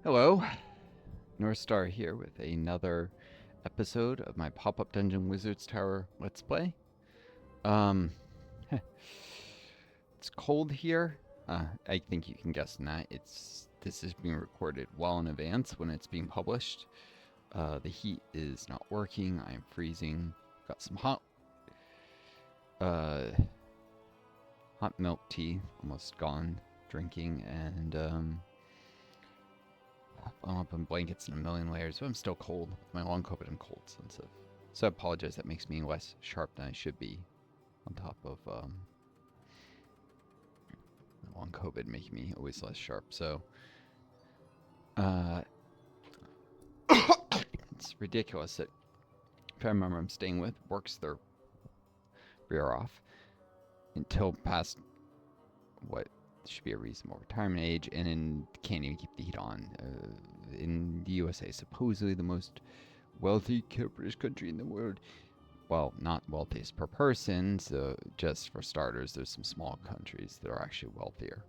Hello, Northstar here with another episode of my Pop-Up Dungeon Wizards Tower Let's Play. Um, it's cold here. I think you can guess that. This is being recorded well in advance when it's being published. The heat is not working. I am freezing. Got some hot milk tea, almost gone, drinking, and I'm up in blankets in a million layers, but I'm still cold. With my long coat, I'm cold sensitive. So I apologize, that makes me less sharp than I should be. On top of long COVID making me always less sharp. So it's ridiculous that family member I'm staying with works their rear off until past what should be a reasonable retirement age, and can't even keep the heat on. In the USA, supposedly the most wealthy capitalist country in the world. Well, not wealthiest per person, so just for starters, there's some small countries that are actually wealthier.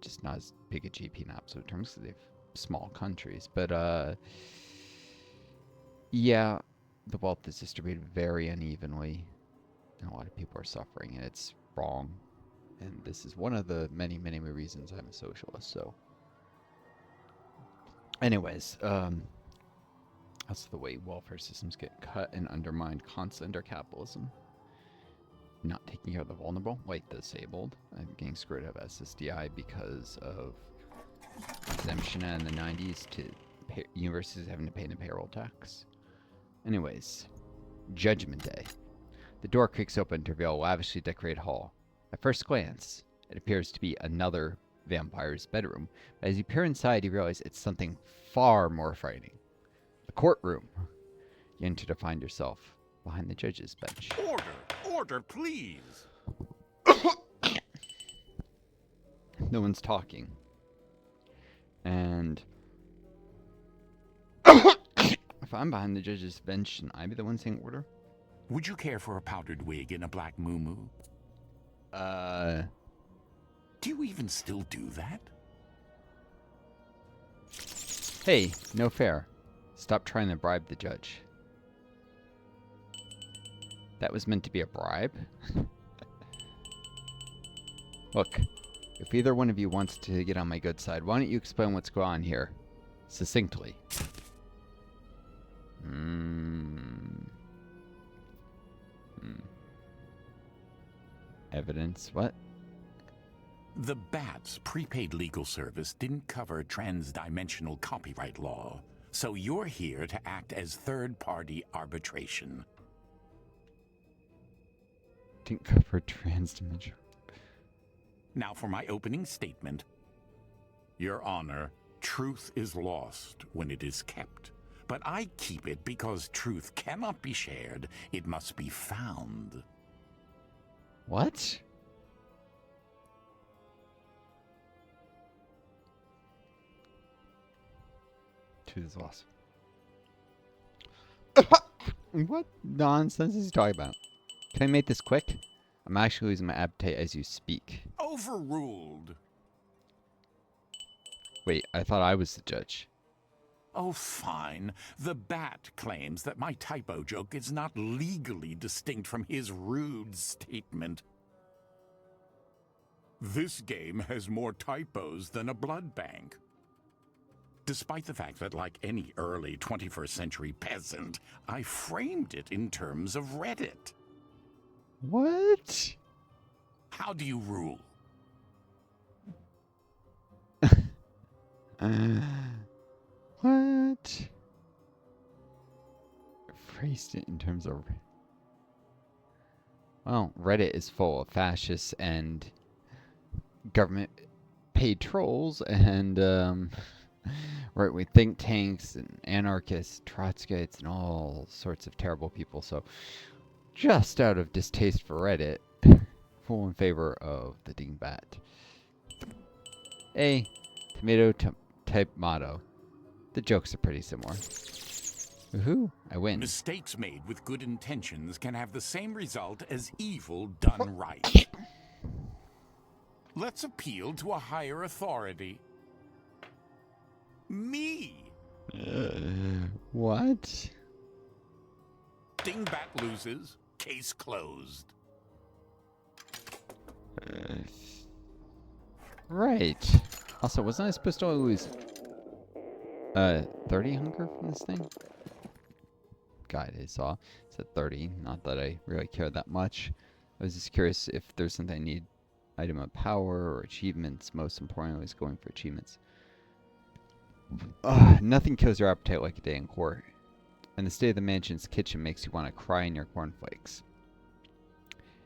Just not as big a GP in absolute terms because they have small countries. But, yeah, the wealth is distributed very unevenly, and a lot of people are suffering, and it's wrong. And this is one of the many, many reasons I'm a socialist, so. Anyways, that's the way welfare systems get cut and undermined constantly under capitalism. Not taking care of the vulnerable, like the disabled. I'm getting screwed up SSDI because of exemption in the 90s to universities having to pay the payroll tax. Anyways, Judgment Day. The door creaks open to reveal a lavishly decorated hall. At first glance, it appears to be another vampire's bedroom, but as you peer inside, you realize it's something far more frightening. The courtroom. You enter to find yourself behind the judge's bench. Order, please. No one's talking. And if I'm behind the judge's bench, shouldn't I be the one saying order? Would you care for a powdered wig and a black muumuu? Do you even still do that? Hey, no fair. Stop trying to bribe the judge. That was meant to be a bribe? Look, if either one of you wants to get on my good side, why don't you explain what's going on here? Succinctly. Evidence, what? The BAT's prepaid legal service didn't cover trans-dimensional copyright law, so you're here to act as third-party arbitration. Didn't cover trans-dimensional. Now for my opening statement. Your Honor, truth is lost when it is kept. But I keep it because truth cannot be shared. It must be found. What? Truth is lost. What nonsense is he talking about? Can I make this quick? I'm actually losing my appetite as you speak. Overruled. Wait, I thought I was the judge. Oh, fine. The Bat claims that my typo joke is not legally distinct from his rude statement. This game has more typos than a blood bank. Despite the fact that, like any early 21st century peasant, I framed it in terms of Reddit. What? How do you rule? What? Phrased it in terms of... Well, Reddit is full of fascists and government-paid trolls and right-wing think tanks and anarchists, Trotskyites, and all sorts of terrible people. So, just out of distaste for Reddit, full in favor of the dingbat. A tomato type motto. The jokes are pretty similar. Woohoo, I win. Mistakes made with good intentions can have the same result as evil done right. Let's appeal to a higher authority. Me. What? Dingbat loses. Case closed. Right. Also, wasn't I supposed to lose 30 hunger from this thing? Guide I saw said 30. Not that I really care that much. I was just curious if there's something I need. Item of power or achievements. Most importantly, I was going for achievements. Nothing kills your appetite like a day in court. And the state of the mansion's kitchen makes you want to cry in your cornflakes.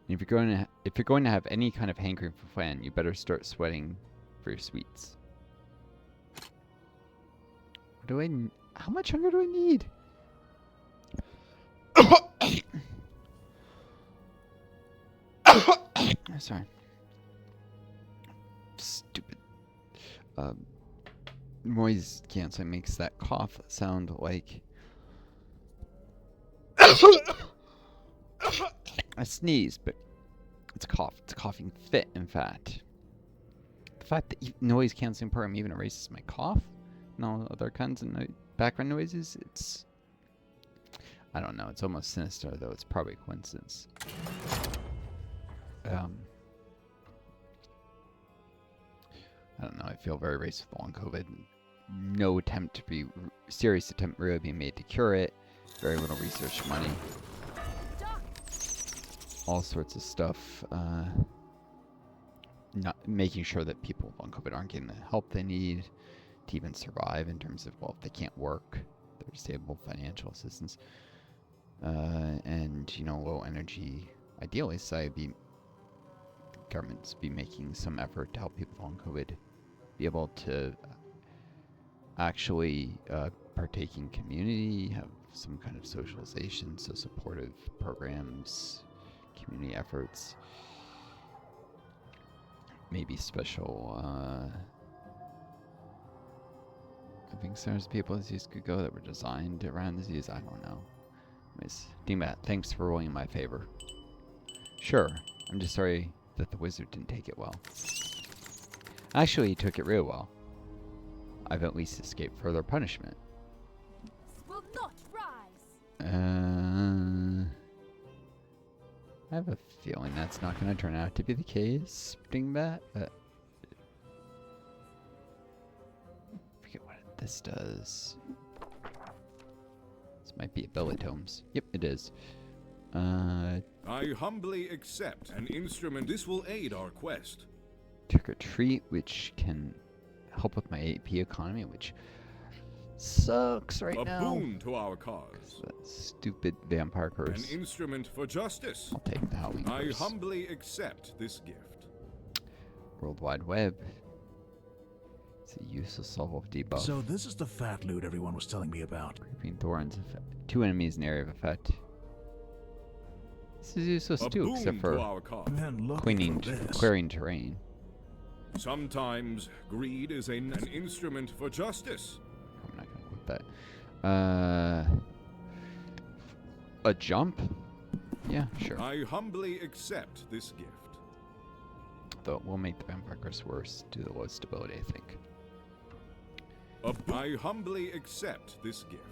And if you're going to have any kind of hankering for flan, you better start sweating for your sweets. How much hunger do I need? Sorry. Stupid. Noise canceling makes that cough sound like I sneeze, but it's a cough. It's a coughing fit, in fact. The fact that noise canceling program even erases my cough and all other kinds of background noises, it's... I don't know. It's almost sinister, though. It's probably a coincidence. I don't know. I feel very racist with long COVID. No attempt to be... serious attempt really being made to cure it. Very little research money. All sorts of stuff. Not making sure that people with long COVID aren't getting the help they need to even survive in terms of, well, if they can't work, they're disabled, financial assistance. And, you know, low energy. Ideally, governments be making some effort to help people with long COVID be able to actually partake in community, have some kind of socialization, so supportive programs, community efforts, maybe special living centers people disease could go that were designed around disease. I don't know. Anyways, Dingbat, thanks for rolling in my favor. Sure, I'm just sorry that the wizard didn't take it well. Actually, he took it real well. I've at least escaped further punishment. Will not rise. I have a feeling that's not going to turn out to be the case, Dingbat. Forget what this does. This might be ability tomes. Yep, it is. I humbly accept an instrument. This will aid our quest. Trick or treat, which can help with my AP economy, which sucks right now. A boon to our cause. That stupid vampire curse. An instrument for justice. I'll take the Howling I curse. humbly accept this gift. World Wide Web. It's a useless level of debuff. So this is the fat loot everyone was telling me about. Creeping Thorns. 2 enemies in area of effect. This is useless A too, boon except to for our cause. Man, look clearing terrain. Sometimes greed is an instrument for justice. I'm not gonna quit that. A jump? Yeah, sure. I humbly accept this gift. Though it will make the vampire curse worse due to the low stability, I think. I humbly accept this gift.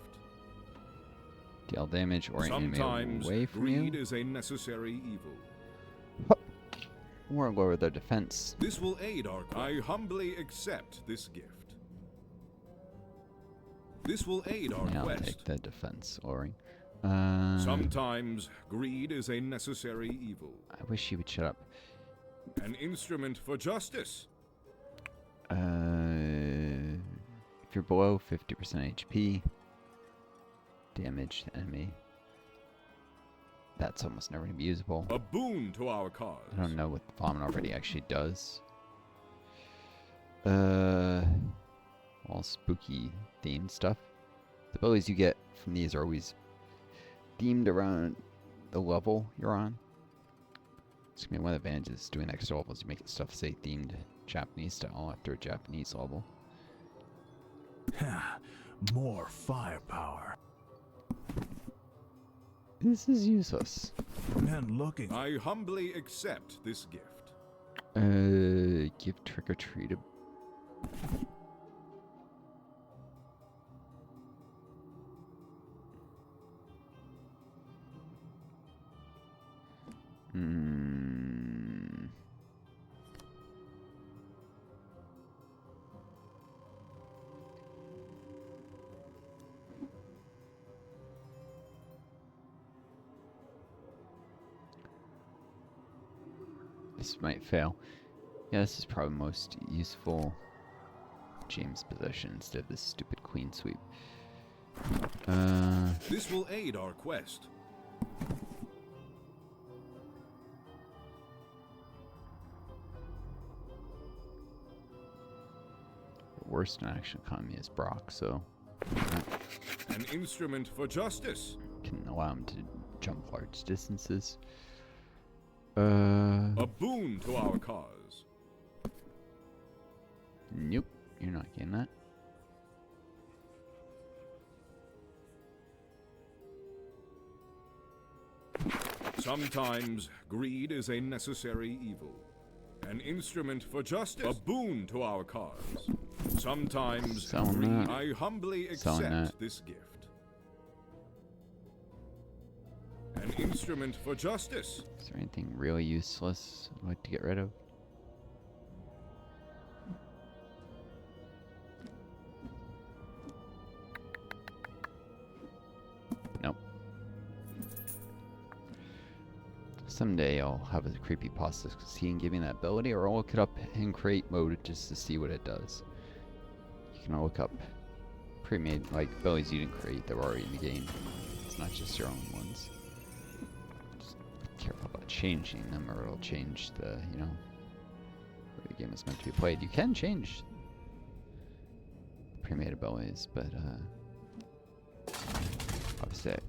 Deal damage or enemy Sometimes away from greed you. is a necessary evil. Or lower their defense. This will aid our cause. I humbly accept this gift. This will aid our Yeah, I'll quest. take the defense lowering. Sometimes greed is a necessary evil. I wish you would shut up. An instrument for justice. If you're below 50% HP, damage to enemy. That's almost never going to be usable. A boon to our cause. I don't know what the vomit already actually does. All spooky themed stuff. The abilities you get from these are always themed around the level you're on. It's going to be one of the advantages doing extra levels. You make it stuff, say, themed Japanese style after a Japanese level. More firepower. This is useless. Man, looking. I humbly accept this gift. Give trick or treat a... this might fail. Yeah, this is probably most useful James position instead of this stupid queen sweep. This will aid our quest. The worst in action economy is Brock, so An instrument for justice. can allow him to jump large distances. A boon to our cause. Nope, you're not getting that. Sometimes greed is a necessary evil. An instrument for justice. A boon to our cause. Sometimes Selling greed. that. I humbly Selling accept that. this gift. An instrument for justice. Is there anything really useless I'd like to get rid of? Nope. Someday I'll have a creepypasta see and give me that ability, or I'll look it up in create mode just to see what it does. You can look up pre-made like abilities you didn't create that were already in the game. It's not just your own ones. Just be careful about changing them, or it'll change the, you know, where the game is meant to be played. You can change pre-made abilities, but obviously it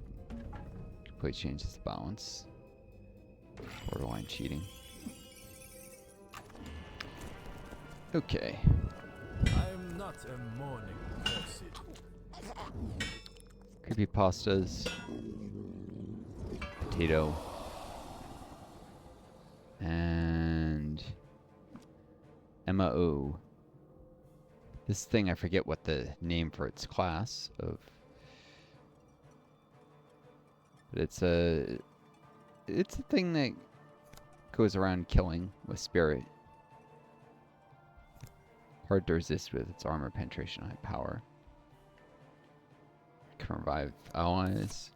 completely changes the balance. Borderline cheating. Okay. I'm not a morning person. Creepypastas. Potato. And Emma O. This thing, I forget what the name for its class of. But it's a thing that goes around killing with spirit. Hard to resist with its armor penetration, high power. Can revive allies.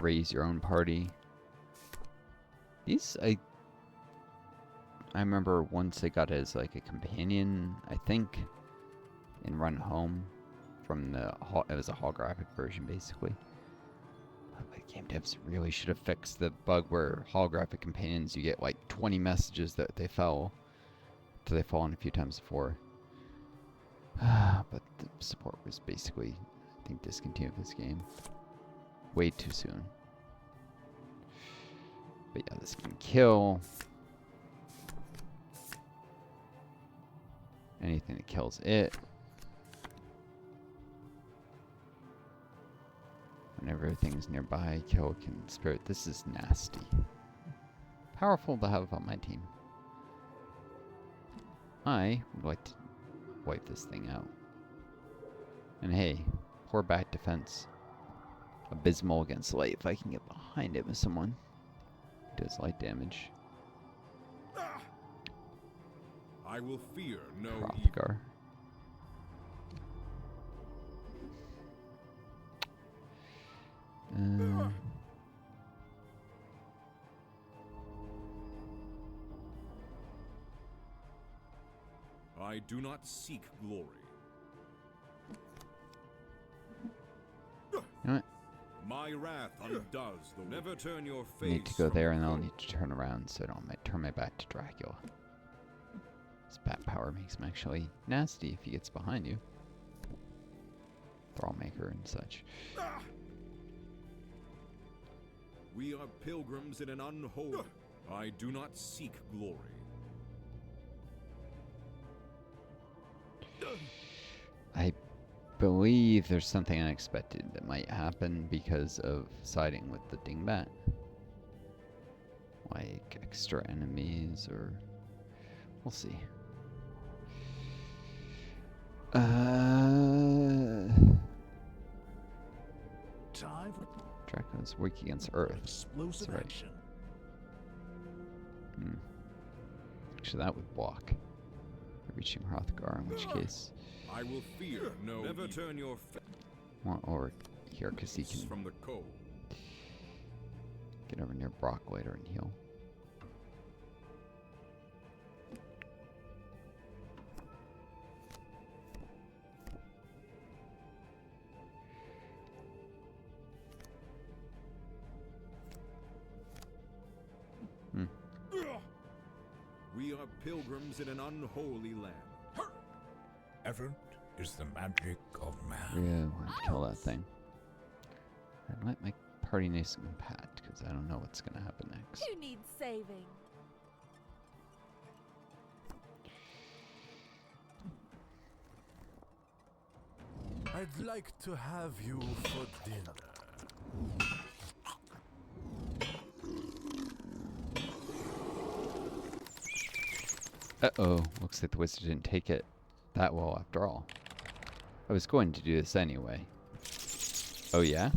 Raise your own party. These I remember once I got it as like a companion, I think, in Run Home from the it was a holographic version basically. Game devs really should have fixed the bug where holographic companions, you get like 20 messages that they fell till they fallen a few times before. But the support was basically, I think, discontinued this game way too soon. But yeah, this can kill anything that kills it. Whenever everything's nearby, kill can spirit. This is nasty. Powerful to have on my team. I would like to wipe this thing out. And hey, poor back defense. Abysmal against light. If I can get behind it with someone, it does light damage. I will fear no evil. Hrothgar. I do not seek glory. You know what? My wrath undoes the never turn your I face. need to go from there, the and then I'll foe. need to turn around so I don't turn my back to Dracula. His bat power makes him actually nasty if he gets behind you. Thrallmaker and such. We are pilgrims in an unholy. I do not seek glory. I believe there's something unexpected that might happen because of siding with the dingbat. Like extra enemies, or we'll see. Time for Dracula's weak against Earth. explosive That's right. action. Actually, that would block. Reaching Hrothgar, in which case, I will fear no never evil. turn your face want over here because he can from the cold. get over near Brock later and heal. We are pilgrims in an unholy land. Effort is the magic of man. Yeah, I want to kill that thing. I'd let my party nice and compact, because I don't know what's going to happen next. Who needs saving? I'd like to have you for dinner. Uh-oh, looks like the wizard didn't take it that well after all. I was going to do this anyway. Oh yeah?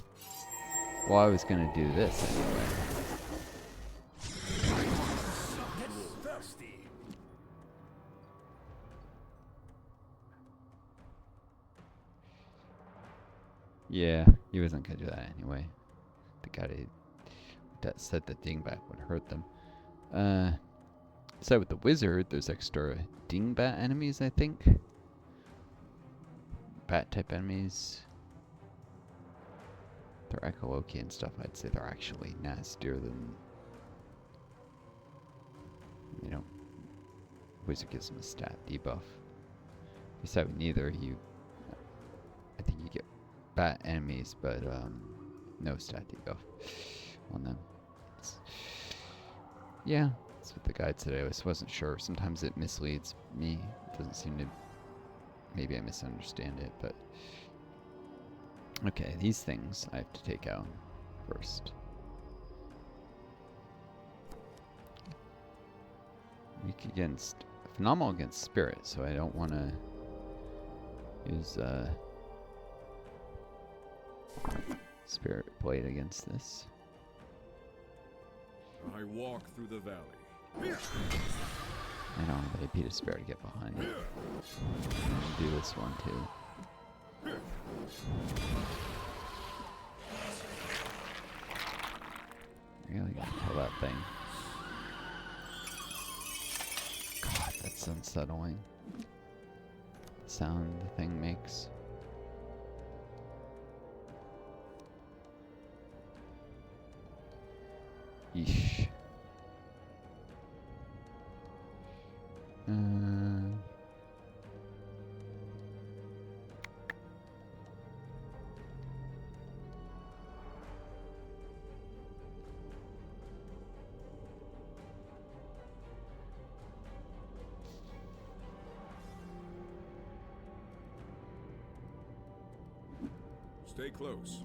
Well, I was going to do this anyway. Thirsty. Yeah, he wasn't going to do that anyway. The guy that said the dingbat would hurt them. So with the wizard, there's extra dingbat enemies, I think. Bat type enemies. They're echoloki and stuff. I'd say they're actually nastier than, you know, wizard gives them a stat debuff. Besides, with neither, I think you get bat enemies, but no stat debuff on them. Yeah, that's what the guide said. I just wasn't sure. Sometimes it misleads me. It doesn't seem to. Maybe I misunderstand it, but okay. These things I have to take out first. Weak against phenomenal against spirit, so I don't want to use spirit blade against this. I walk through the valley. I don't have AP to spare to get behind it. I'll do this one too. Really gotta kill that thing. God, that's unsettling. The sound the thing makes. Yeesh. Stay close.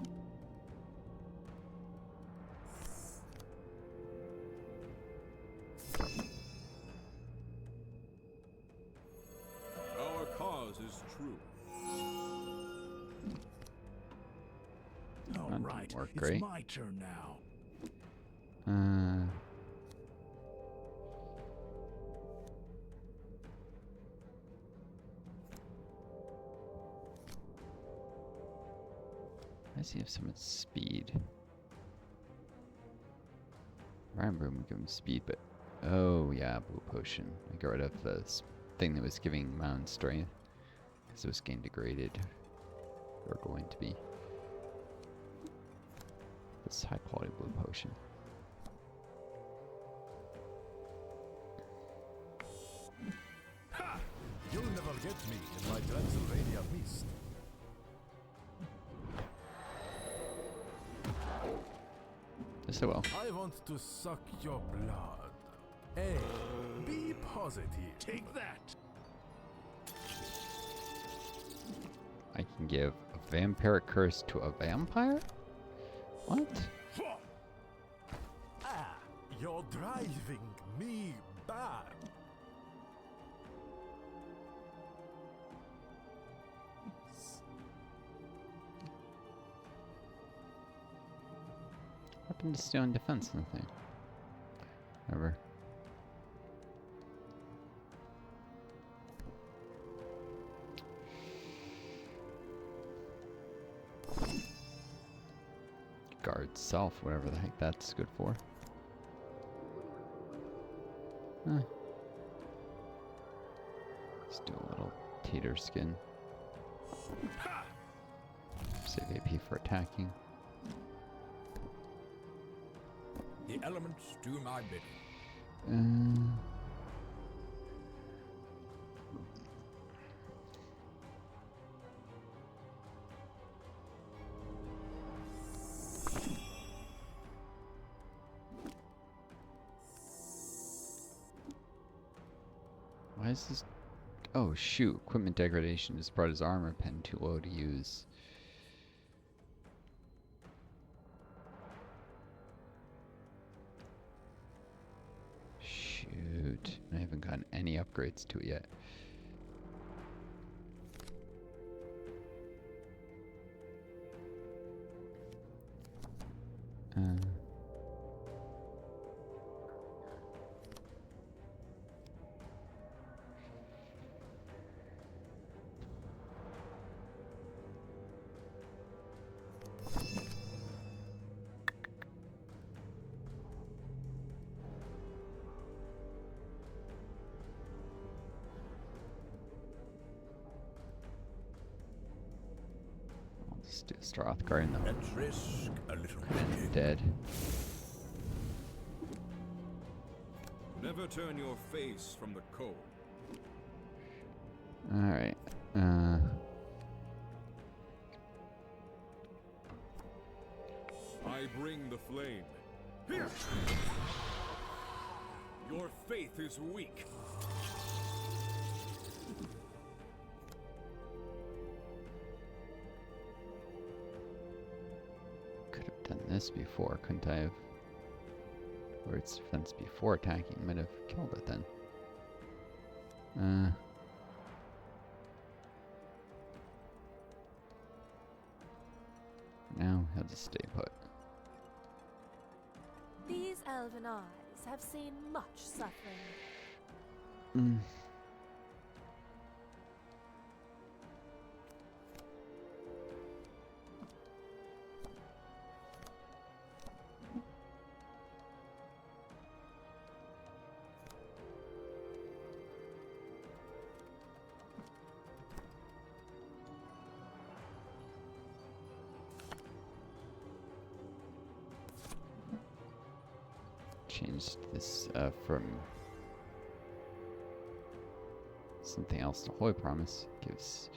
Our cause is true. All That right, didn't work it's great. my turn now. I see if someone's speed. Rhyme Broom would give him speed, but oh yeah, blue potion. I got rid of the thing that was giving Mound strength, because it was getting degraded. Or going to be. This high quality blue potion. Ha! You'll never get me in my Transylvania mist. Yes, I will. I want to suck your blood. Hey, be positive. Take that. I can give a vampiric curse to a vampire? What? Ah, you're driving me bad. Happened to stay on defense in the thing. Whatever. Guard self, whatever the heck that's good for. Huh. Let's do a little tater skin. Save AP for attacking. The elements do my bidding. is this? Oh shoot! Equipment degradation just brought his armor pen too low to use. Shoot! I haven't gotten any upgrades to it yet. Let's do Strothgar in the At risk, a little dead. Never turn your face from the cold. Alright. I bring the flame. Here! Your faith is weak. Could have done this before, couldn't I have? Or its defense before attacking might have killed it then. Now he'll just stay put. These elven eyes have seen much suffering. Changed this from something else to Holy Promise. Gives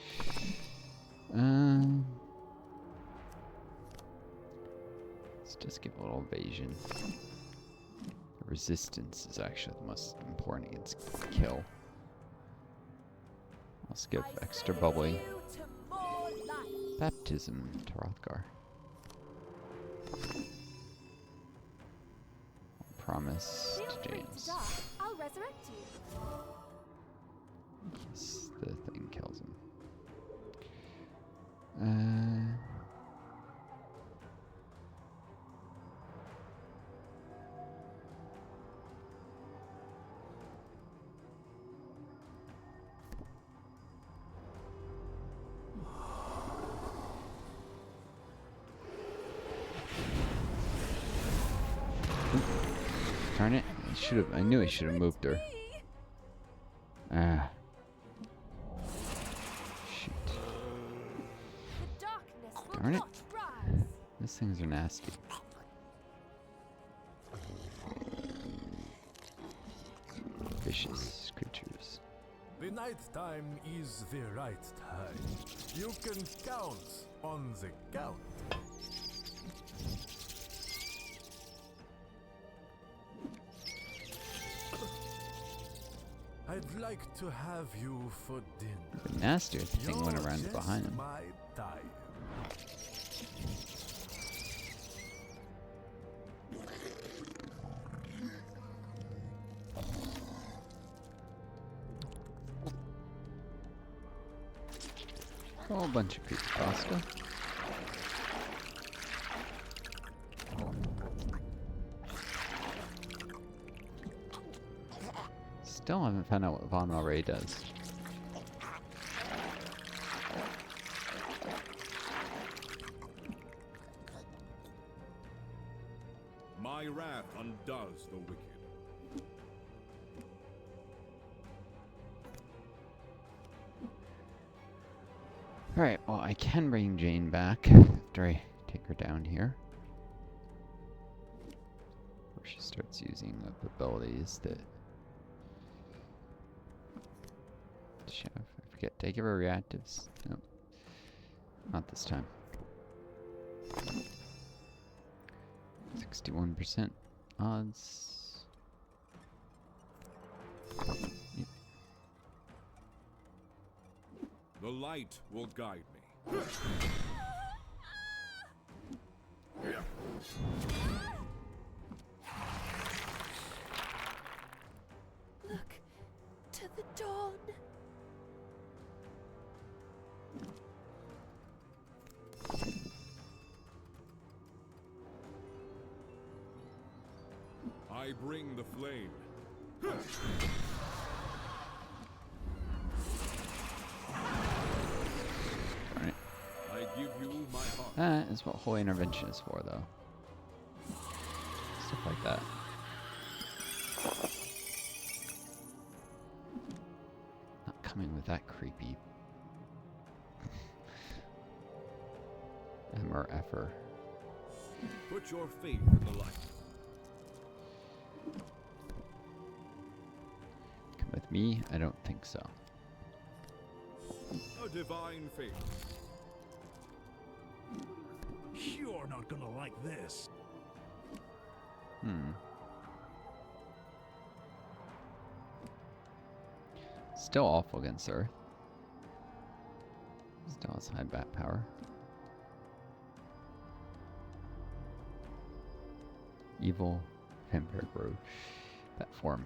let's just give a little evasion. Resistance is actually the most important against kill. Let's give extra bubbly. You to more life. Baptism to Rothgar. Promise Feel to free to James. die. I'll resurrect you. Yes, the thing kills him. Darn it! I knew I should have moved her. Ah. Shoot. The darkness will Darn it. not rise. These things are nasty. Vicious creatures. The night time is the right time. You can count on the count. I'd like to have you for dinner. The nastier thing went You're around just behind him. my type. A whole bunch of creepypasta. Still haven't found out what Von Ray does. My wrath undoes the wicked. Alright, well, I can bring Jane back after I take her down here. Where she starts using abilities that... I forget, did I give her reactives? Nope. Not this time. 61% odds. Yep. The light will guide me. Look to the dawn. I bring the flame. Alright. I give you my heart. That is what Holy Intervention is for, though. Stuff like that. Not coming with that creepy M or Effer. Put your faith in the light. Come with me? I don't think so. A divine faith. You're not gonna like this. Still awful against Earth. Still has high bat power. Evil vampire growth. Bat form.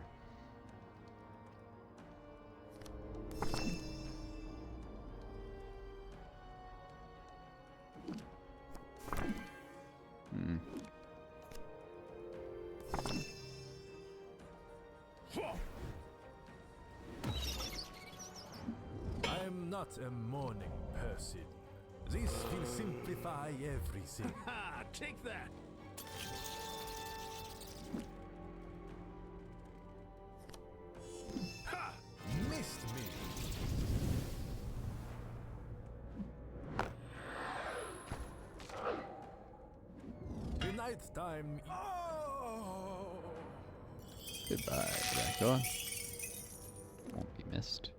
I'm not a morning person. This will simplify everything. Ha! Take that! Ha! Missed me. The night time. Oh! Goodbye, Dracula. Won't be missed.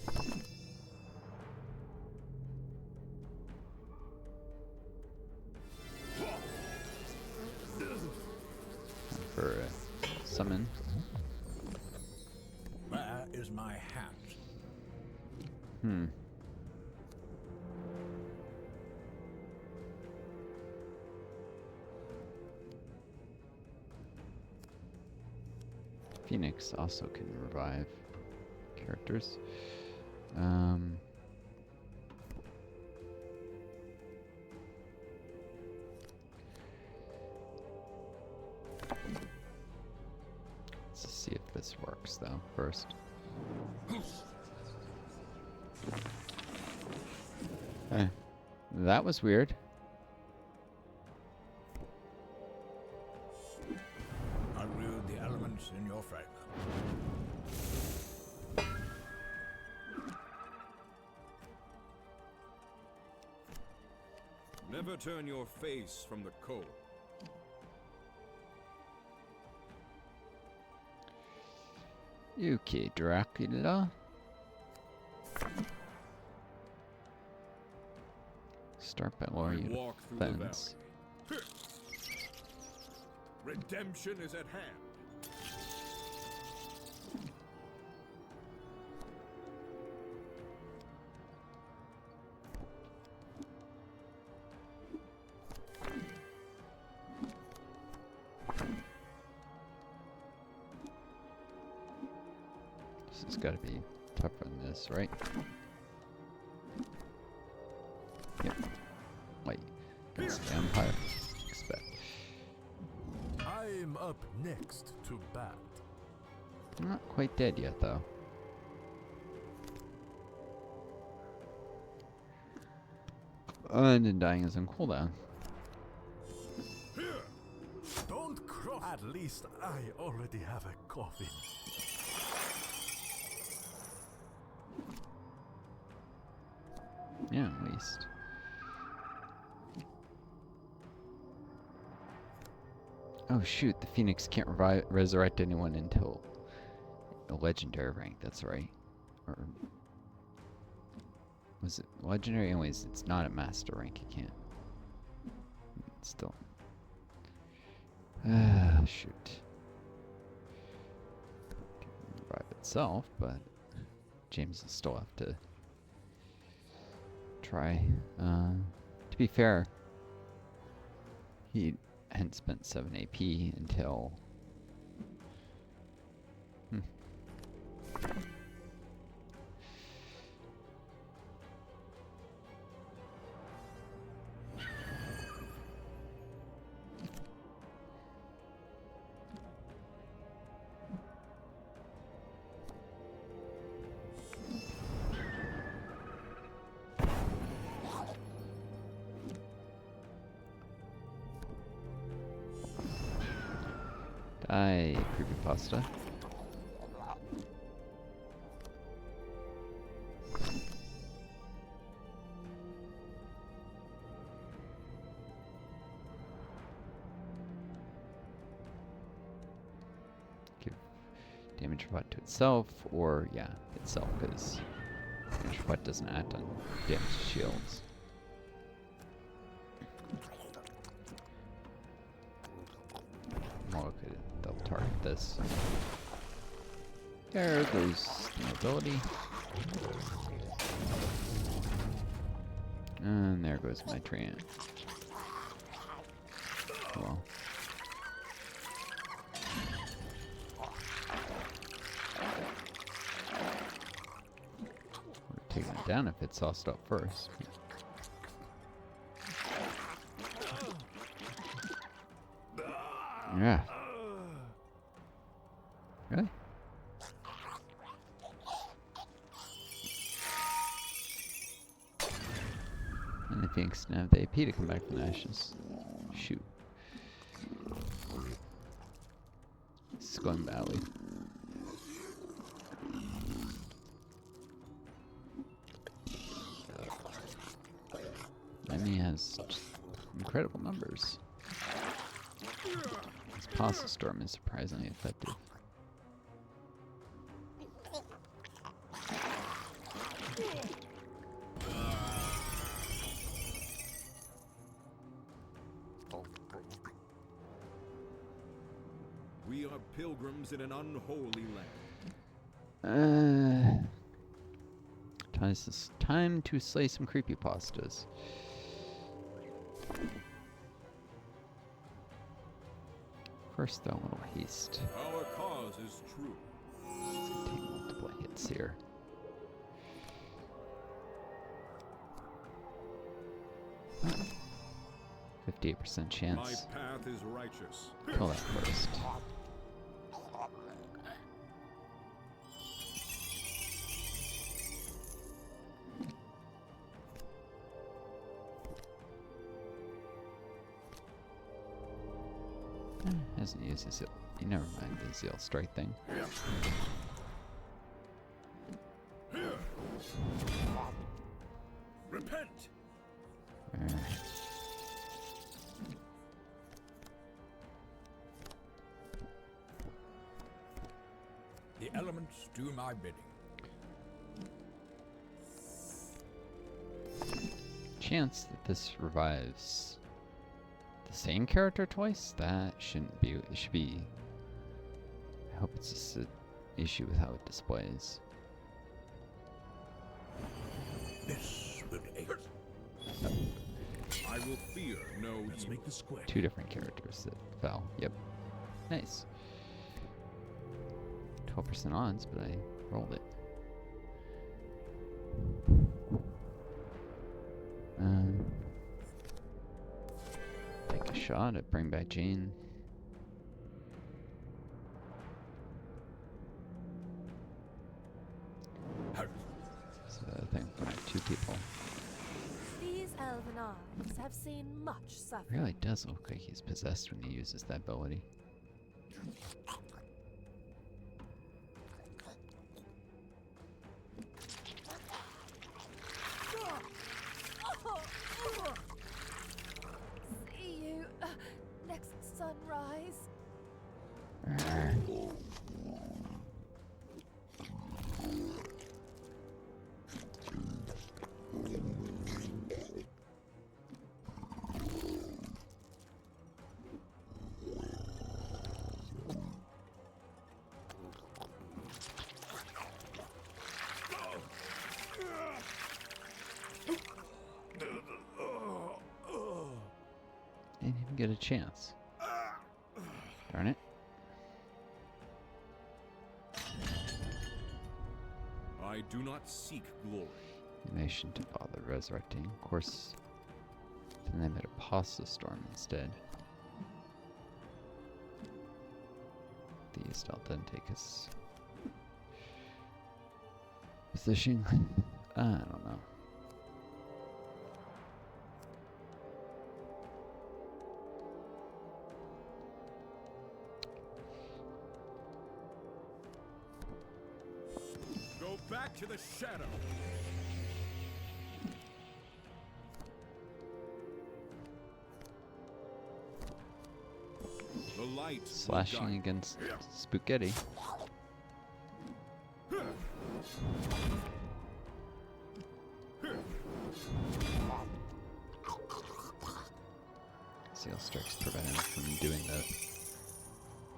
Time for a summon. Where is my hat? Phoenix also can revive characters. Let's see if this works though first. That was weird. I wield the elements in your favor. Never turn your face from the cold. Okay, Dracula. Start by lowering I your walk through the defense. valley. Redemption is at hand. This has got to be tougher than this, right? Yep. Wait. Against the Empire. Expect. I'm up next to bat. I'm not quite dead yet, though. And dying is on cooldown. Don't cross. At least I already have a coffin. Yeah, at least. Oh shoot, the Phoenix can't resurrect anyone until a legendary rank, that's right. Or was it legendary? Anyways, it's not at master rank, it can't. Still. Shoot. Can revive itself, but James will still have to try. To be fair, he hadn't spent 7 AP until... Die, creepypasta. Give damage robot to itself, or yeah, itself, because damage robot doesn't act on damage shields. Oh, okay, they'll target this. There goes the mobility. And there goes my train. Well. Would have taken it down if it sauced up first. Yeah. Really? And the Phoenix now have the AP to come back from the ashes. Shoot. This is going badly. Enemy has just incredible numbers. This Pasta Storm is surprisingly effective. We are pilgrims in an unholy land. Time to slay some creepypastas. First, though, a little haste. Our cause is true. Let's take multiple hits here. Huh. 58% chance. My path is righteous. Kill that first. Hasn't used his zeal. You never mind the zeal strike thing. Repent! The elements do my bidding. Chance that this revives the same character twice? That shouldn't be. It should be. I hope it's just an issue with how it displays. This will aid. I will fear no Let's evil. make this quick. Two different characters that fell. Yep. Nice. 12% odds, but I rolled it. Take a shot at bring back Jane. So I think we're gonna have two people. These elven eyes have seen much suffering. Really does look like he's possessed when he uses that ability. See you next sunrise. get a chance. Darn it. I do not seek glory. Nation to bother resurrecting. Of course, then they made a pasta storm instead. The East Delta and take his position. I don't know. Go back to the shadow. The light will Slashing guide. against Spaghetti. Seal strikes prevent him from doing the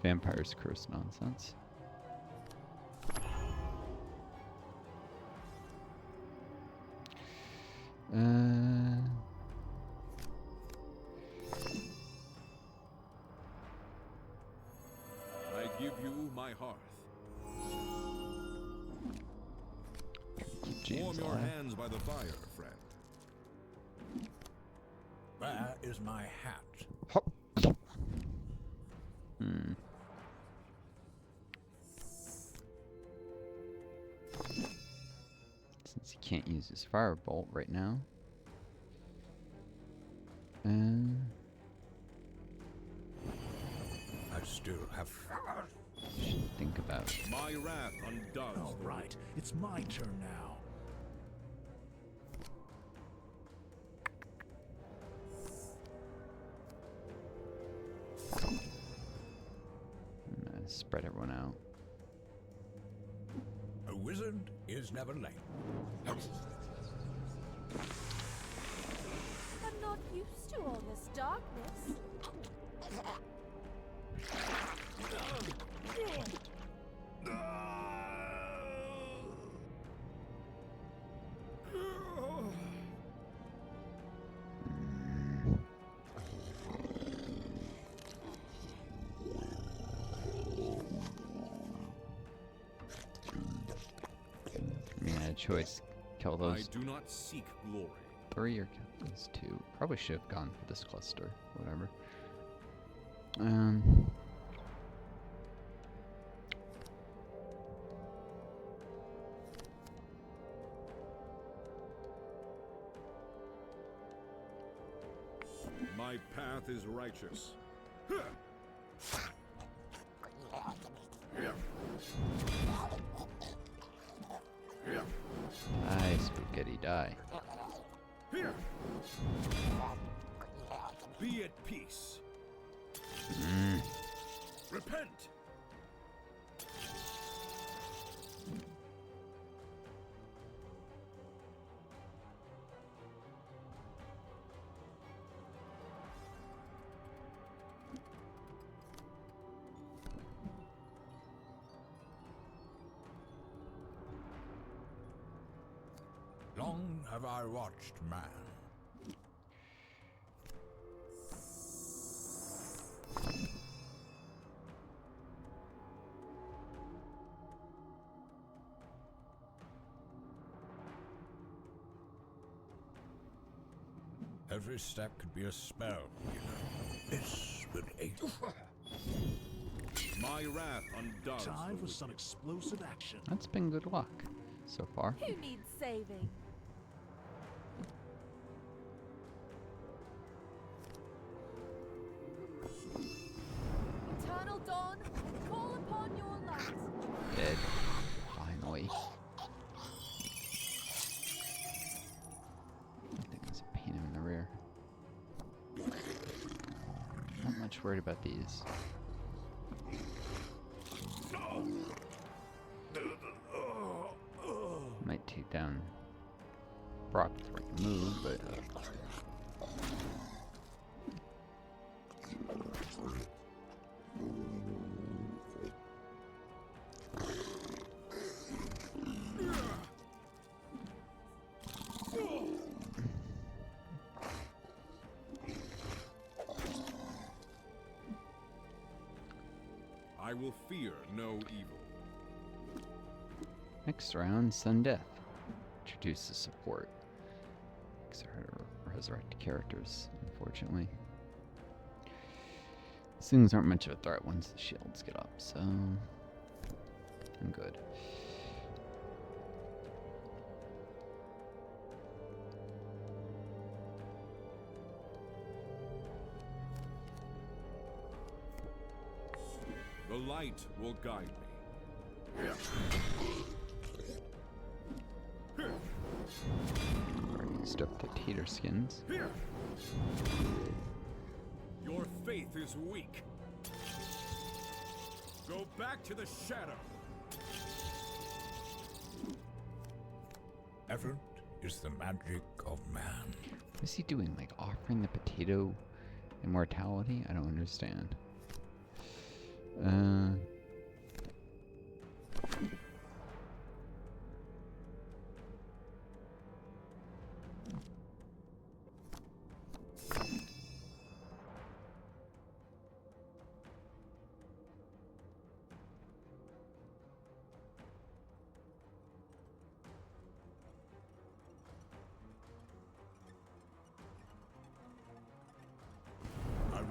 vampire's curse nonsense. I give you my hearth. James Warm your alive. hands by the fire, friend. Where is my hat? Hop. Hmm. Since he can't use his firebolt right now. I still have. Should think about My wrath undoes. All right, it's my turn now. spread everyone out. A wizard is never late. I'm not used to all this darkness. Choice. Kill I those do not seek glory. 3 or kill those 2. Probably should have gone for this cluster. Whatever. My path is righteous. Die, Spaghetti, die. Be at peace. Repent. Long have I watched man. Every step could be a spell, you know. This will aid. My wrath undoes. Time the for some explosive action. That's been good luck so far. Who needs saving? Eternal dawn, I call upon your light. Dead. Finally. I think there's a pain in the rear. Not much worried about these. Might take down Brock before I can move, but I will fear no evil. Next round, Sun Death. Introduces support. These are resurrected characters, unfortunately. These things aren't much of a threat once the shields get up, so I'm good. The light will guide me. Used up the tater skins. Here! Your faith is weak. Go back to the shadow. Effort is the magic of man. What is he doing? Like offering the potato immortality? I don't understand. I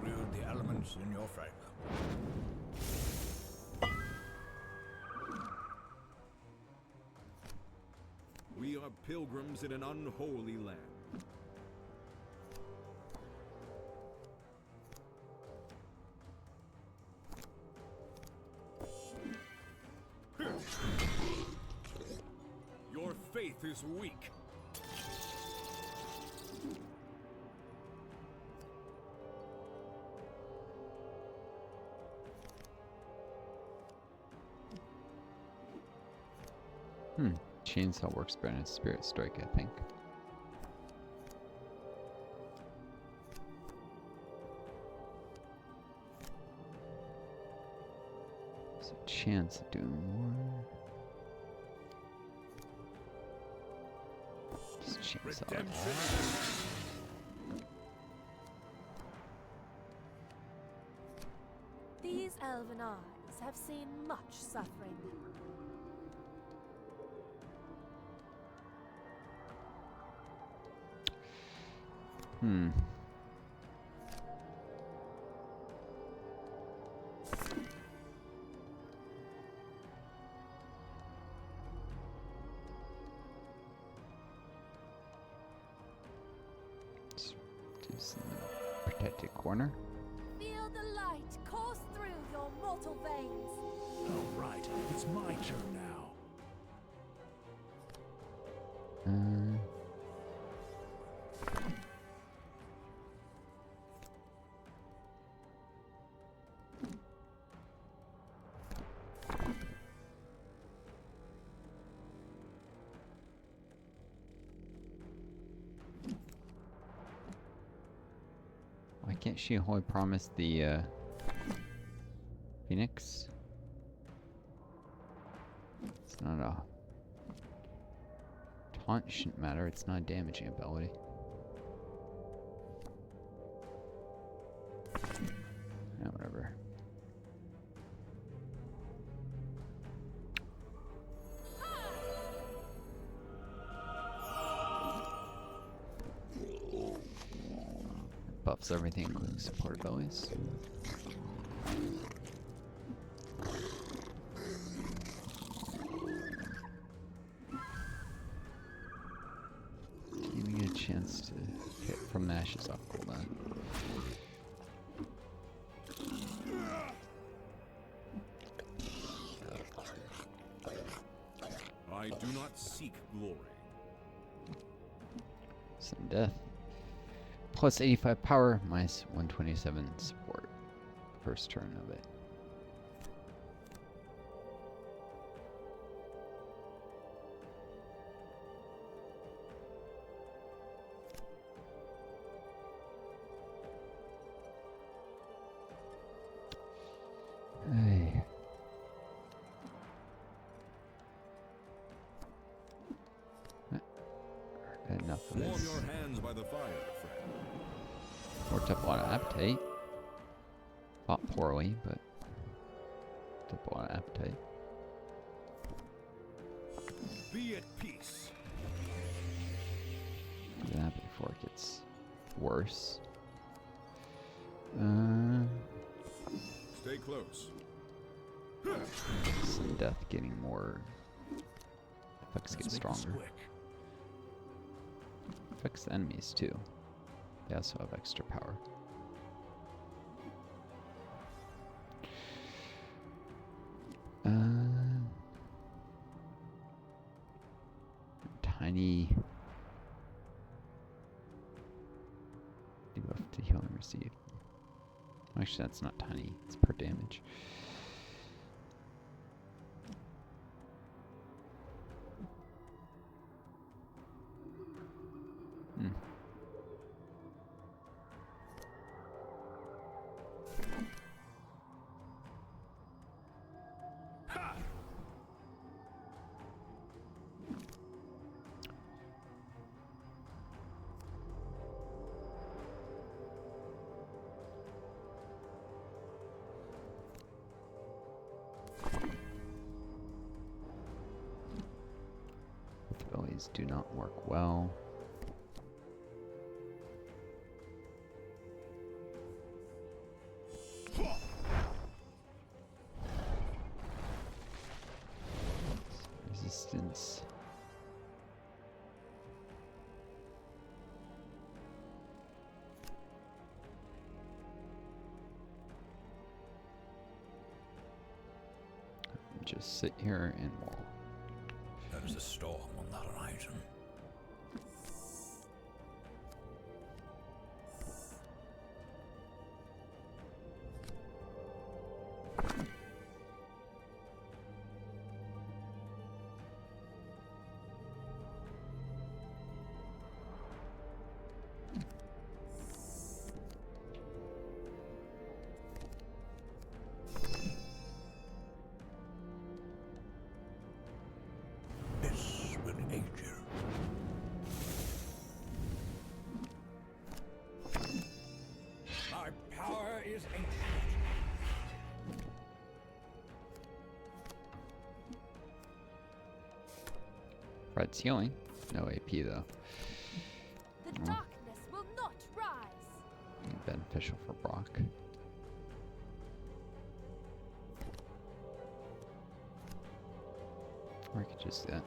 wield the elements in your favor. We are pilgrims in an unholy land. Your faith is weak. Chainsaw works better than Spirit Strike, I think. There's a chance of doing more. Just chainsaw. Redemption. These elven eyes have seen much suffering. Let's do some protected corner. Feel the light course through your mortal veins. All right, it's my turn now. Why can't she Holy promise the Phoenix? It's not a taunt, shouldn't matter, it's not a damaging ability. Yeah, whatever. Buffs everything, including support abilities. Giving me a chance to hit from the ashes off cooldown. I do not seek glory. Some death. Plus 85 power, minus 127 support. First turn of it. Hey. Enough of Warm this. your hands by the fire, friend. Worked up a lot of appetite. Fought poorly, but Double appetite. Be at peace. Do that before it gets worse. Stay close. Some death getting more. Effects get Let's make this stronger. quick. Affects the enemies too. They also have extra power. Tiny debuff to heal and receive. Actually, that's not tiny. It's per damage. Hmm. Abilities do not work well. Resistance. Just sit here and wall. There is a storm on the horizon. This will aid you. My power is ancient. Red's healing. No AP though. The Oh. darkness will not rise. Beneficial for Brock. Or I could just do that.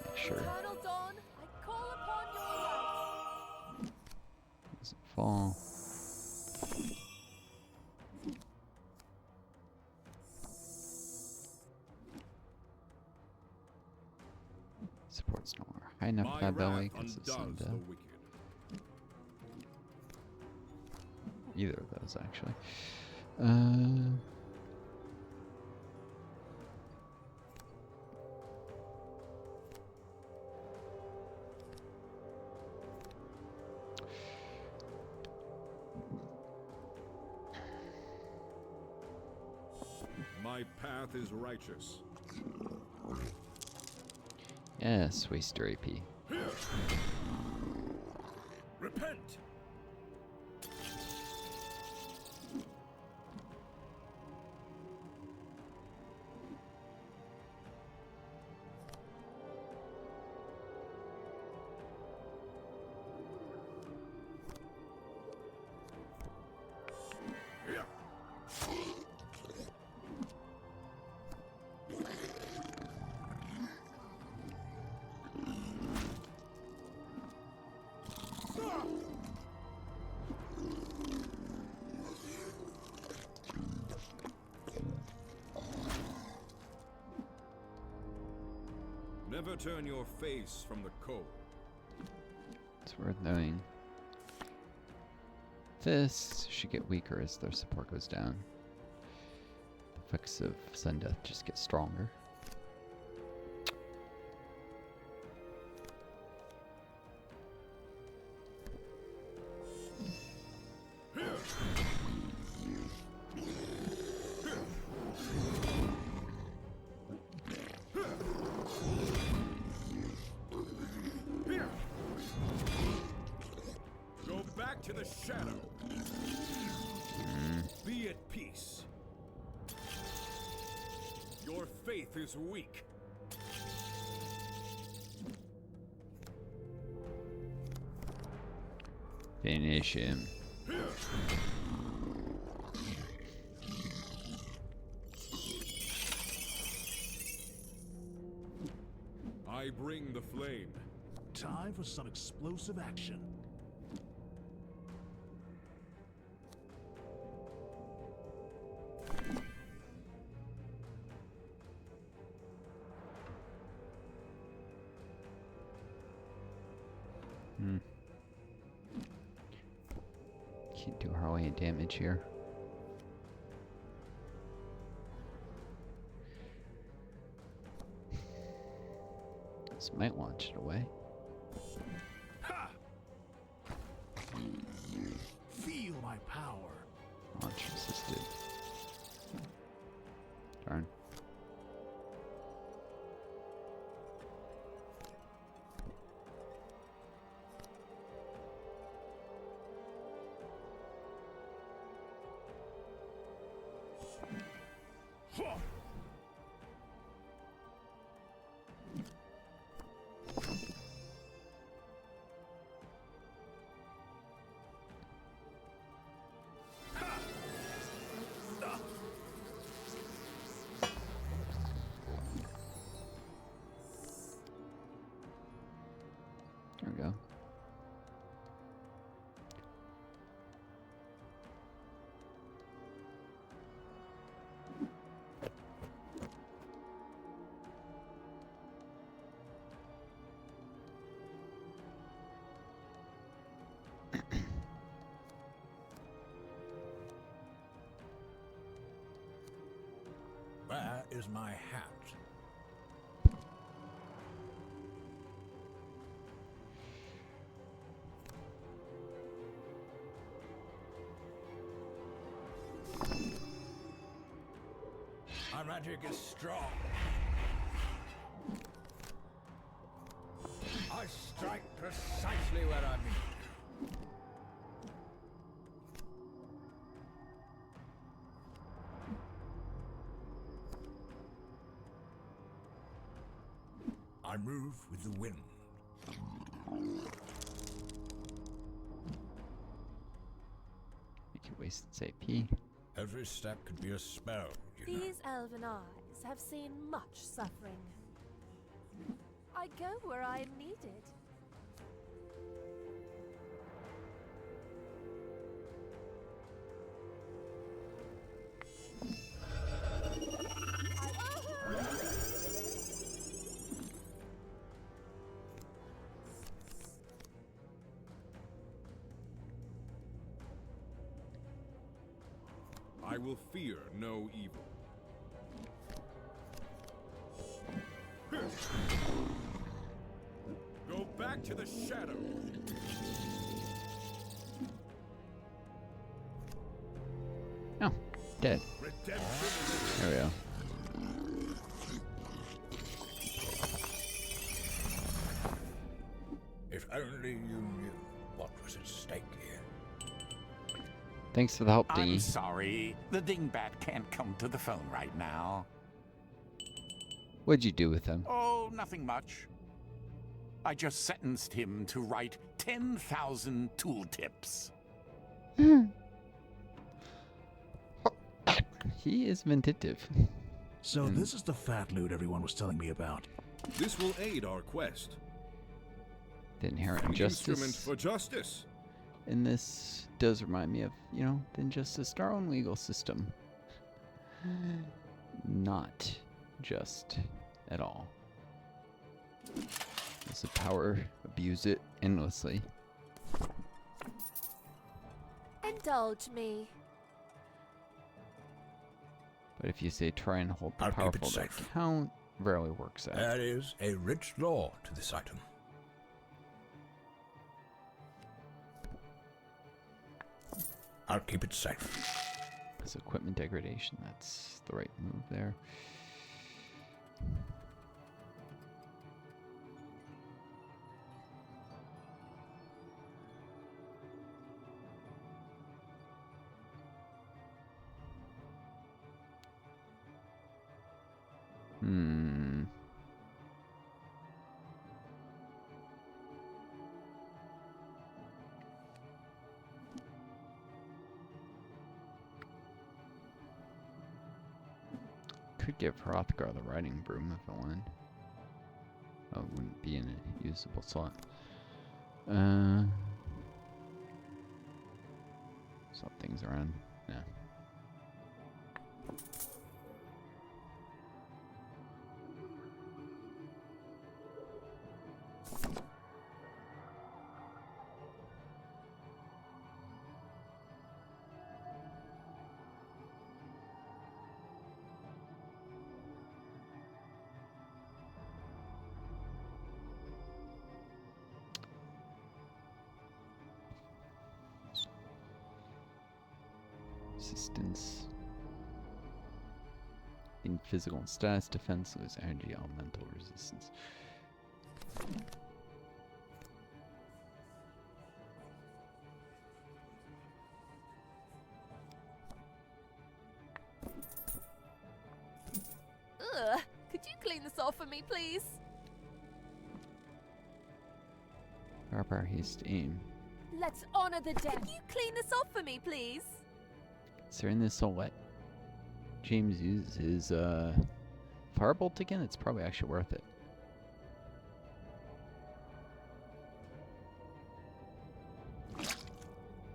Make sure Eternal dawn, I call upon your light. it doesn't fall. Support's no longer high enough for My that belly wrath because of undoes some the death. wicked. Either of those, actually. My path is righteous. Yes, waste your AP. Repent! Never turn your face from the cold. It's worth knowing. This should get weaker as their support goes down. The effects of Sun Death just get stronger. to the shadow. Be at peace. Your faith is weak. Finish him. I bring the flame. Time for some explosive action. Can't do hardly any damage here. This might launch it away. Ha! Feel my power. Launch resisted. Darn. There we go. Where is my hat? My magic is strong. I strike precisely where I mean. I move with the wind. You can waste its AP. Every step could be a spell, you know. These elven eyes have seen much suffering. I go where I am needed. I will fear no evil. Go back to the shadow. Oh, dead. Redemption. There we go. If only you knew what was at stake here. Thanks for the help, I'm Dingy. sorry. The dingbat can't come to the phone right now. What'd you do with him? Oh, nothing much. I just sentenced him to write 10,000 tooltips. He is vindictive. So this is the fat loot everyone was telling me about. This will aid our quest. The inherent An instrument injustice for justice. in this does remind me of, you know, the injustice in our own legal system. Not just at all. It's the power, abuse it endlessly. Indulge me. But if you say try and hold the I'll keep it powerful to safe. account, rarely works out. There is a rich lore to this item. I'll keep it safe. It's equipment degradation, that's the right move there. Hmm. Could give Hrothgar the riding broom if I wanted. Oh, it wouldn't be in a usable slot. Swap things around. No. Resistance. In physical and status, defense, lose energy, elemental resistance. Ugh. Could you clean this off for me, please? Firepower, haste, aim. Let's honor the dead. Could you clean this off for me, please? Considering this will let James use his firebolt again, it's probably actually worth it.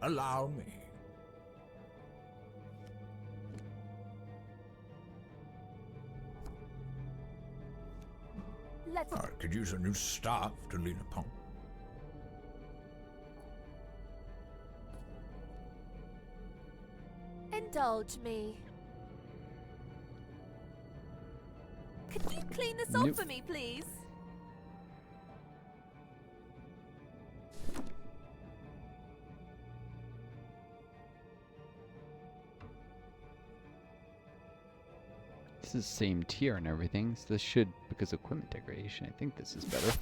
Allow me. Let's. I could use a new staff to lean upon. Indulge me. Could you clean this Nope. off for me, please? This is same tier and everything, so this should, because of equipment degradation, I think this is better.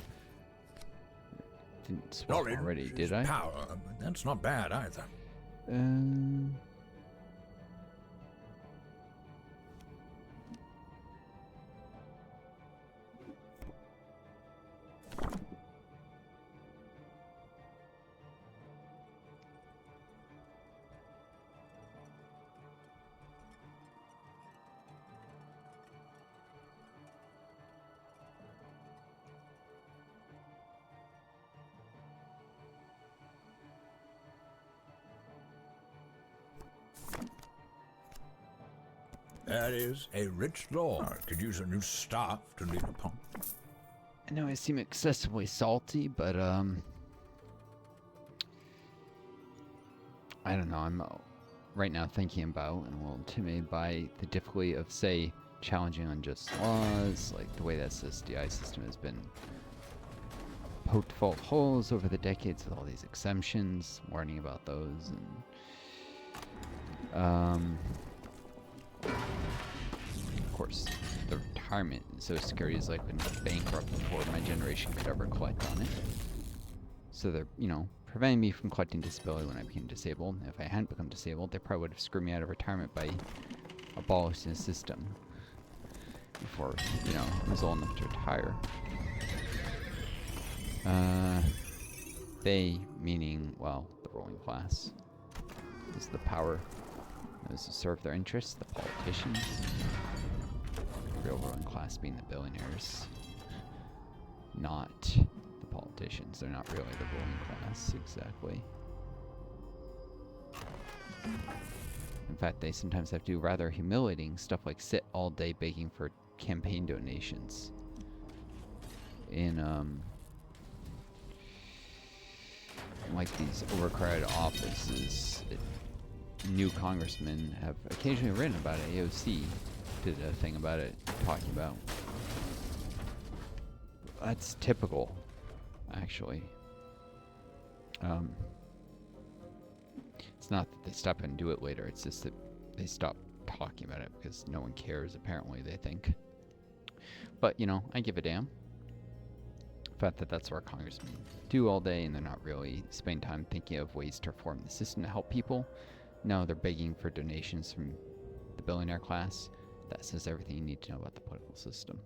Didn't swap Knowledge already, is did I? Power, but that's not bad either. Um, That is a rich lore. I could use a new staff to lean upon. I know I seem excessively salty, but I don't know. I'm right now thinking about and a little intimidated by the difficulty of, say, challenging unjust laws, like the way that SDI system has been poked full of holes over the decades with all these exemptions, warning about those, and of course, the retirement and Social Security is like when bankrupt before my generation could ever collect on it. So they're, you know, preventing me from collecting disability when I became disabled. If I hadn't become disabled, they probably would have screwed me out of retirement by abolishing the system before, you know, I was old enough to retire. They, meaning, well, the ruling class, is the power. Those who serve their interests, the politicians. The real ruling class being the billionaires, not the politicians. They're not really the ruling class, exactly. In fact, they sometimes have to do rather humiliating stuff like sit all day begging for campaign donations. In like these overcrowded offices, new congressmen have occasionally written about it. AOC did a thing about it, talking about. That's typical, actually. It's not that they stop and do it later, it's just that they stop talking about it because no one cares, apparently, they think. But, you know, I give a damn. The fact that that's what our congressmen do all day and they're not really spending time thinking of ways to reform the system to help people. No, they're begging for donations from the billionaire class. That says everything you need to know about the political system.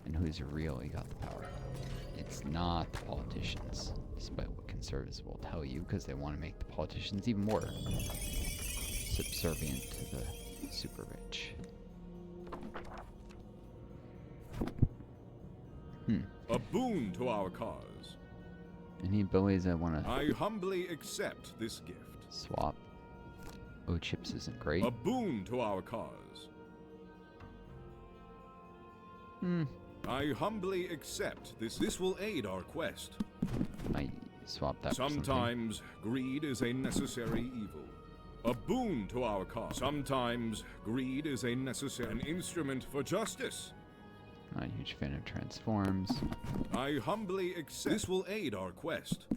And who's really got the power. It's not the politicians, despite what conservatives will tell you, because they want to make the politicians even more subservient to the super rich. A boon to our cause. Any abilities I want to I humbly accept this gift. swap? Oh, chips isn't great. A boon to our cause. I humbly accept this. This will aid our quest. I swap that for something. Sometimes greed is a necessary evil. A boon to our cause. Sometimes greed is a necessary an instrument for justice. Not a huge fan of transforms. I humbly accept. This will aid our quest.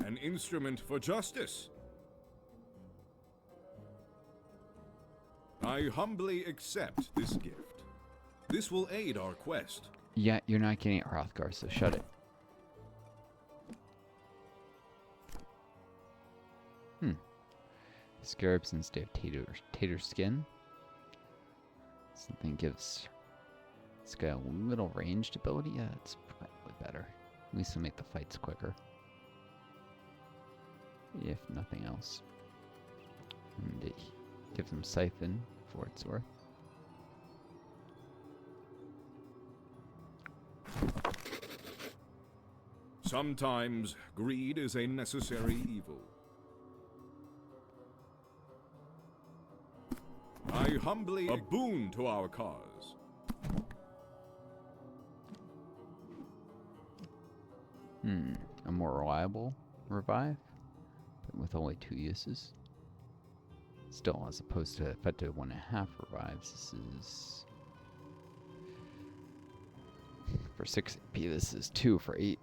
An instrument for justice. I humbly accept this gift. This will aid our quest. Yeah, you're not getting it, Hrothgar, so shut it. Scarabs instead of tater skin. Something gives this guy a little ranged ability. Yeah, it's probably better. At least it'll make the fights quicker. If nothing else. And it gives him Siphon for its worth. Sometimes greed is a necessary evil. I humbly a boon to our cause. A more reliable revive, but with only 2 uses. Still, as opposed to effective 1.5 revives, this is for 6 AP. This is 2 for 8.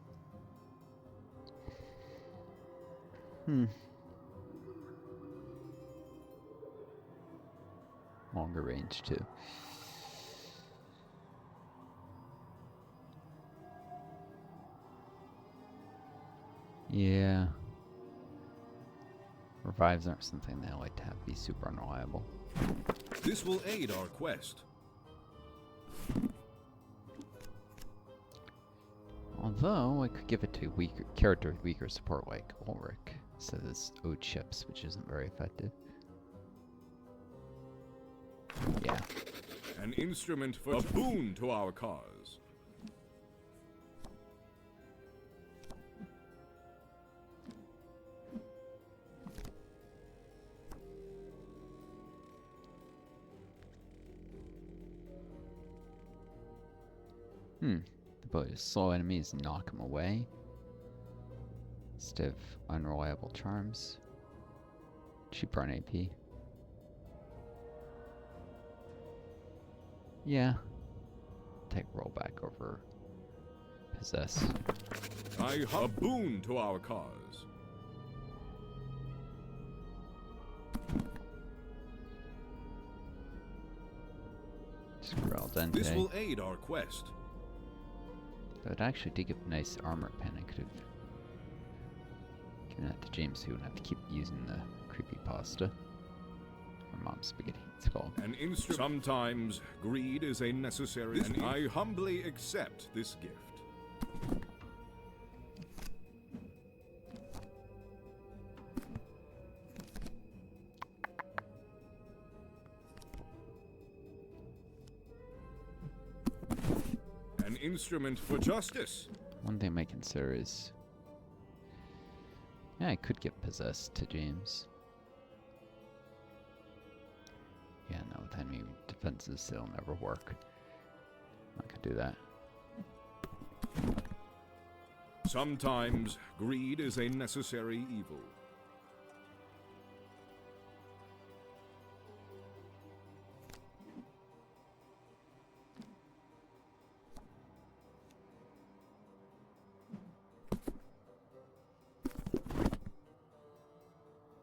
Longer range too. Yeah. Revives aren't something they like to have be super unreliable. This will aid our quest. Although I could give it to weaker character with weaker support like Ulrich. So this O chips, which isn't very effective. Yeah. An instrument for a boon to our cause. The ability to slow enemies and knock them away. Instead of unreliable charms. Cheaper on AP. Yeah. Take rollback over possess. A boon to our cause. Screw al dente. This will aid our quest. But it actually did give a nice armor pen. I could have given that to James, who wouldn't have to keep using the creepypasta. Or Mom's Spaghetti, it's called. An instrument. Sometimes greed is a necessary. And I humbly accept this gift. An instrument for justice. One thing I might consider is... Yeah, I could give Possess to James. Yeah, no, with enemy defenses, it'll never work. I could do that. Sometimes greed is a necessary evil.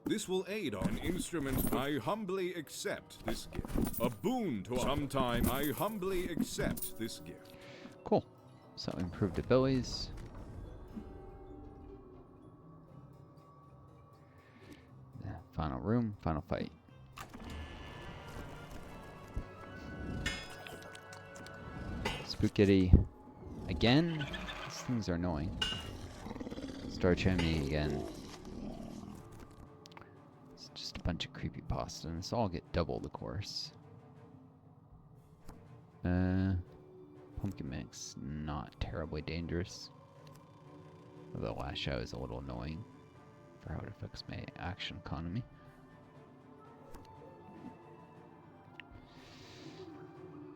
This will aid on an instrument. I humbly accept this gift. A boon to sometime. I humbly accept this gift. Cool. So improved abilities. Final room, final fight. Spookity. Again? These things are annoying. StArch enemy again. It's just a bunch of creepypasta, and this all get doubled, of course. Pumpkin mix, not terribly dangerous. Although Lash Out is a little annoying for how it affects my action economy.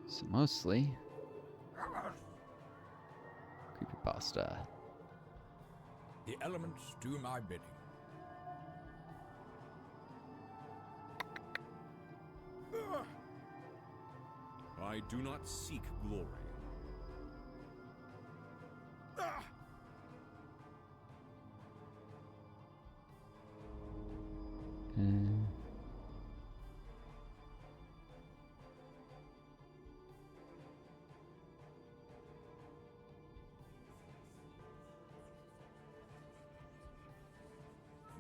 So mostly creepypasta. The elements do my bidding. I do not seek glory.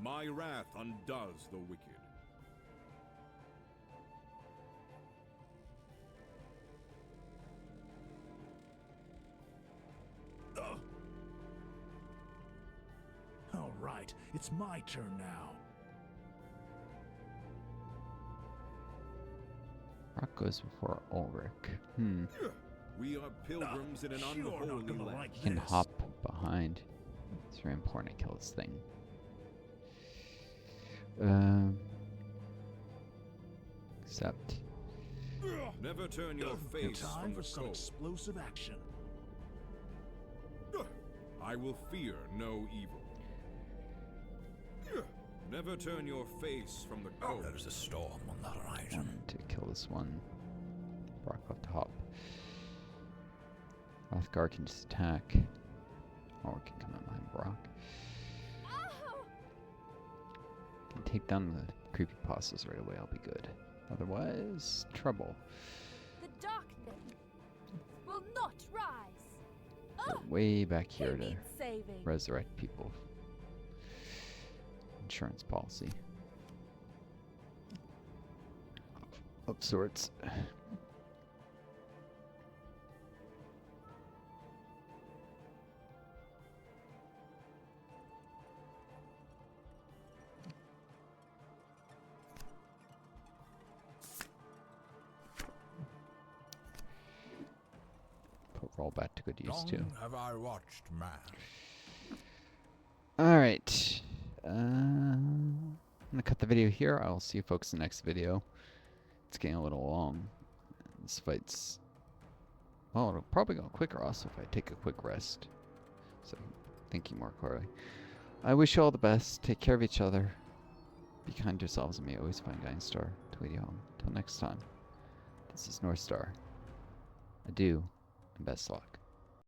My wrath undoes the wicked. All right, it's my turn now. Rock goes before Ulrich. We are pilgrims in an You're not unholy gonna land. like He can this. hop behind. It's very important to kill this thing. Except Never turn your face Time from for the some cold. explosive action. I will fear no evil. Never turn your face from the cold. There's a storm on the horizon. one to kill this one. Brock off the hop. Rothgar can just attack. Or can come in behind Brock. Ow! Can take down the creepypastas right away, I'll be good. Otherwise, trouble. The darkness will not rise. They're way back He here to needs saving. resurrect people. Insurance policy. Of sorts. Put roll back to good use Long too. have I watched man. Alright. I'm gonna cut the video here. I'll see you folks in the next video. It's getting a little long. This fight's... well, it'll probably go quicker also if I take a quick rest. So, thinking more clearly. I wish you all the best. Take care of each other. Be kind to yourselves and may always find guidance star to lead you home. Till next time. This is Northstar. Adieu and best luck.